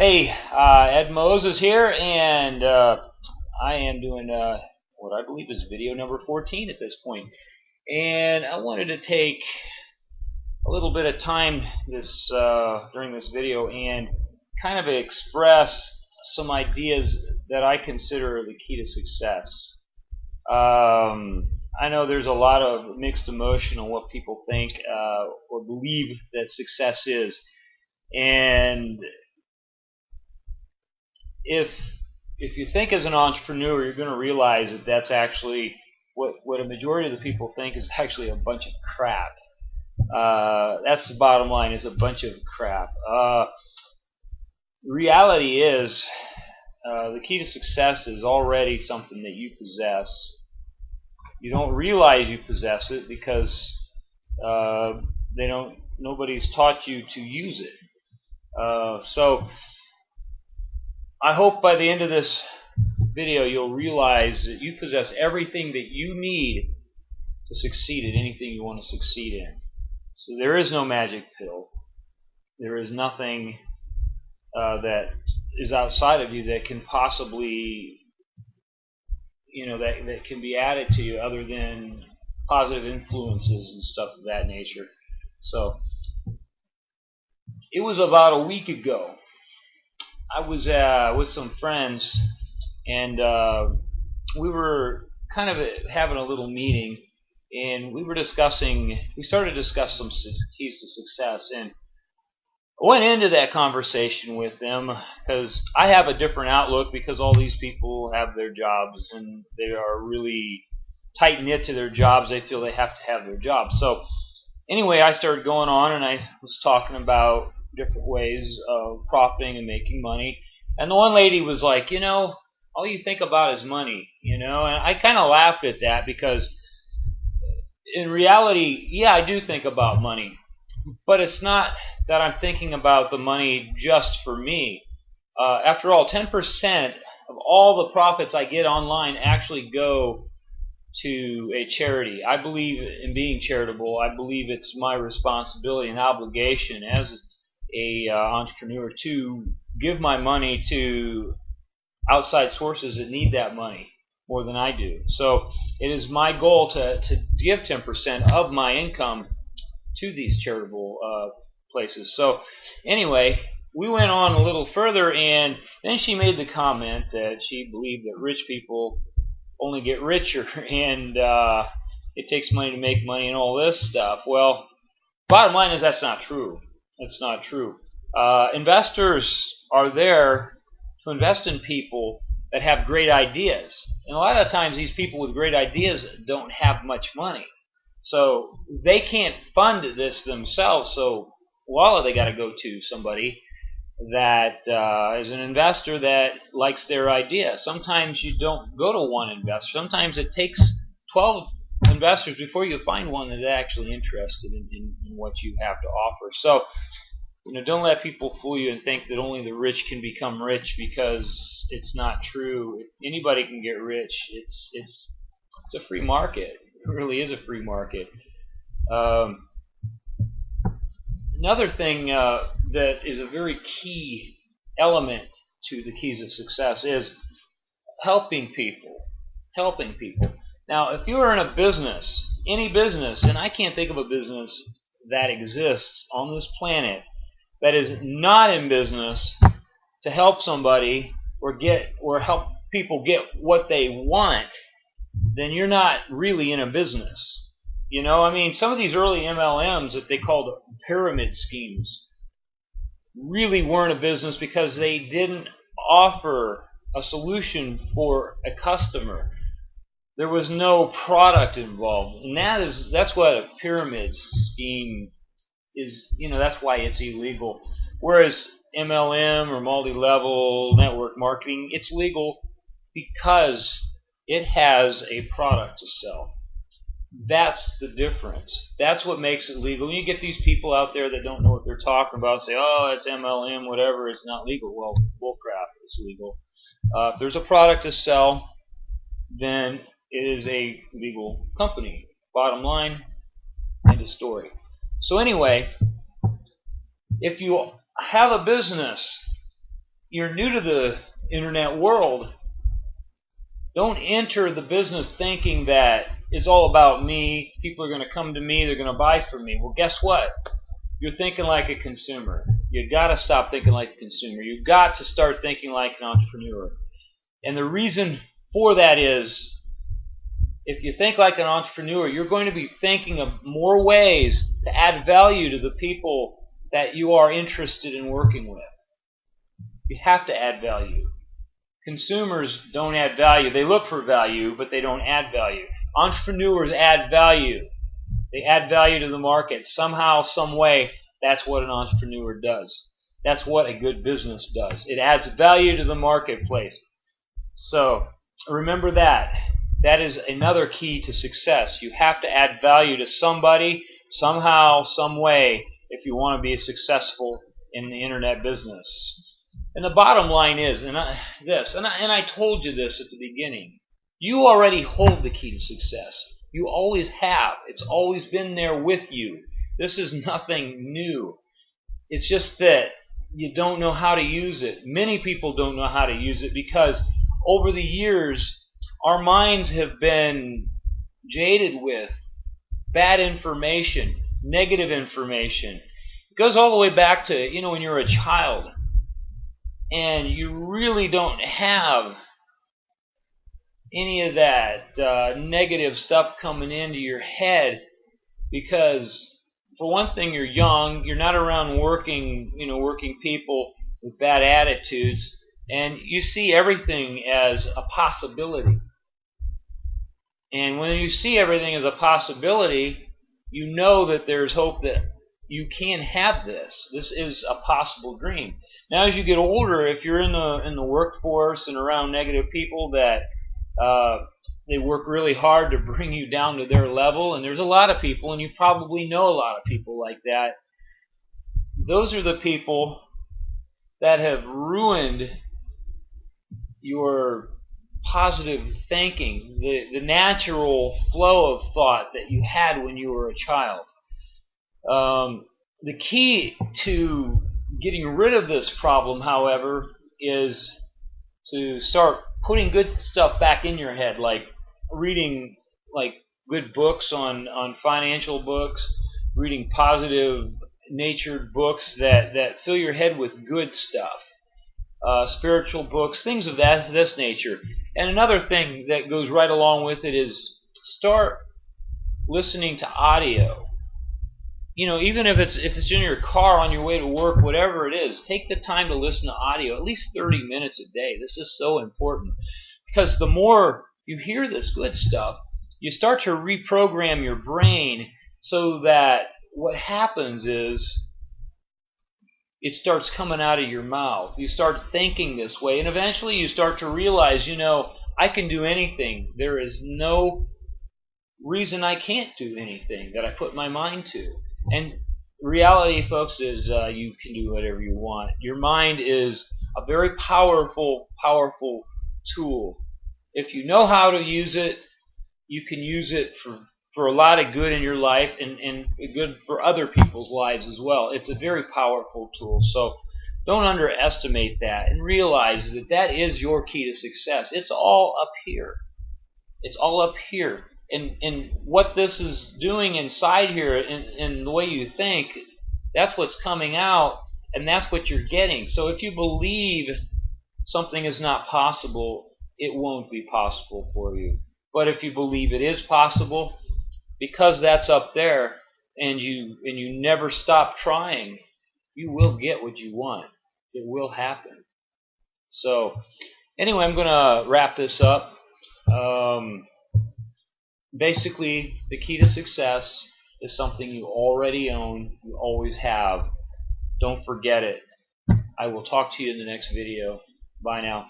Hey, Ed Moses here, and I am doing what I believe is video number 14 at this point. And I wanted to take a little bit of time during this video and kind of express some ideas that I consider the key to success. I know there's a lot of mixed emotion on what people think or believe that success is, and if you think as an entrepreneur, you're going to realize that that's actually what a majority of the people think is actually a bunch of crap. That's the bottom line, is a bunch of crap. Reality is, the key to success is already something that you possess. You don't realize you possess it because nobody's taught you to use it. So I hope by the end of this video you'll realize that you possess everything that you need to succeed at anything you want to succeed in. So there is no magic pill. There is nothing that is outside of you that can possibly, that can be added to you other than positive influences and stuff of that nature. So it was about a week ago. I was with some friends, and we were kind of having a little meeting, and we started to discuss some keys to success, and I went into that conversation with them because I have a different outlook, because all these people have their jobs and they are really tight-knit to their jobs. They feel they have to have their jobs. So anyway, I started going on, and I was talking about different ways of profiting and making money. And the one lady was like, all you think about is money, and I kind of laughed at that, because in reality, yeah, I do think about money, but it's not that I'm thinking about the money just for me. After all, 10% of all the profits I get online actually go to a charity. I believe in being charitable. I believe it's my responsibility and obligation as a entrepreneur to give my money to outside sources that need that money more than I do. So it is my goal to give 10% of my income to these charitable places. So anyway, we went on a little further, and then she made the comment that she believed that rich people only get richer, and it takes money to make money and all this stuff. Well, bottom line is that's not true. That's not true. Investors are there to invest in people that have great ideas. And a lot of times these people with great ideas don't have much money. So they can't fund this themselves. So they got to go to somebody that is an investor that likes their idea. Sometimes you don't go to one investor. Sometimes it takes 12 investors before you find one that's actually interested in what you have to offer. So don't let people fool you and think that only the rich can become rich, because it's not true. Anybody can get rich. It's a free market. It really is a free market. Another thing that is a very key element to the keys of success is helping people. Helping people. Now, if you're in a business, any business, and I can't think of a business that exists on this planet that is not in business to help somebody or help people get what they want, then you're not really in a business. Some of these early MLMs that they called pyramid schemes really weren't a business, because they didn't offer a solution for a customer. There was no product involved, and that's what a pyramid scheme is. That's why it's illegal. Whereas MLM or multi-level network marketing, it's legal because it has a product to sell. That's the difference. That's what makes it legal. You get these people out there that don't know what they're talking about, say, oh, it's MLM, whatever, it's not legal. Well, bullcrap, it's legal. If there's a product to sell, then it is a legal company. Bottom line, end of story. So anyway, if you have a business you're new to the internet world, don't enter the business thinking that it's all about me. People are going to come to me. They're going to buy from me. Well, guess what? You're thinking like a consumer. You got to stop thinking like a consumer. You've got to start thinking like an entrepreneur. And the reason for that is, if you think like an entrepreneur, you're going to be thinking of more ways to add value to the people that you are interested in working with. You have to add value. Consumers don't add value. They look for value, but they don't add value. Entrepreneurs add value. They add value to the market. Somehow, some way, that's what an entrepreneur does. That's what a good business does. It adds value to the marketplace. So remember that. That is another key to success. You have to add value to somebody, somehow, some way, if you want to be successful in the internet business. And the bottom line is, and I told you this at the beginning, you already hold the key to success. You always have. It's always been there with you. This is nothing new. It's just that you don't know how to use it. Many people don't know how to use it because over the years, our minds have been jaded with bad information, negative information. It goes all the way back to, when you're a child and you really don't have any of that negative stuff coming into your head because, for one thing, you're young, you're not around working people with bad attitudes, and you see everything as a possibility. And when you see everything as a possibility, you know that there's hope that you can have this. This is a possible dream. Now, as you get older, if you're in the workforce and around negative people that they work really hard to bring you down to their level, and there's a lot of people, and you probably know a lot of people like that. Those are the people that have ruined your positive thinking, the natural flow of thought that you had when you were a child. The key to getting rid of this problem, however, is to start putting good stuff back in your head, like reading good books on financial books, reading positive natured books that fill your head with good stuff, spiritual books, things of this nature. And another thing that goes right along with it is start listening to audio. Even if it's in your car on your way to work, whatever it is, take the time to listen to audio, at least 30 minutes a day. This is so important because the more you hear this good stuff, you start to reprogram your brain so that what happens is it starts coming out of your mouth. You start thinking this way, and eventually you start to realize, I can do anything. There is no reason I can't do anything that I put my mind to. And reality, folks, is you can do whatever you want. Your mind is a very powerful tool. If you know how to use it, you can use it for a lot of good in your life and good for other people's lives as well. It's a very powerful tool. So don't underestimate that and realize that is your key to success. It's all up here. It's all up here. And what this is doing inside here, in the way you think, that's what's coming out, and that's what you're getting. So if you believe something is not possible, it won't be possible for you. But if you believe it is possible, because that's up there, and you never stop trying, you will get what you want. It will happen. So anyway, I'm going to wrap this up. Basically, the key to success is something you already own, you always have. Don't forget it. I will talk to you in the next video. Bye now.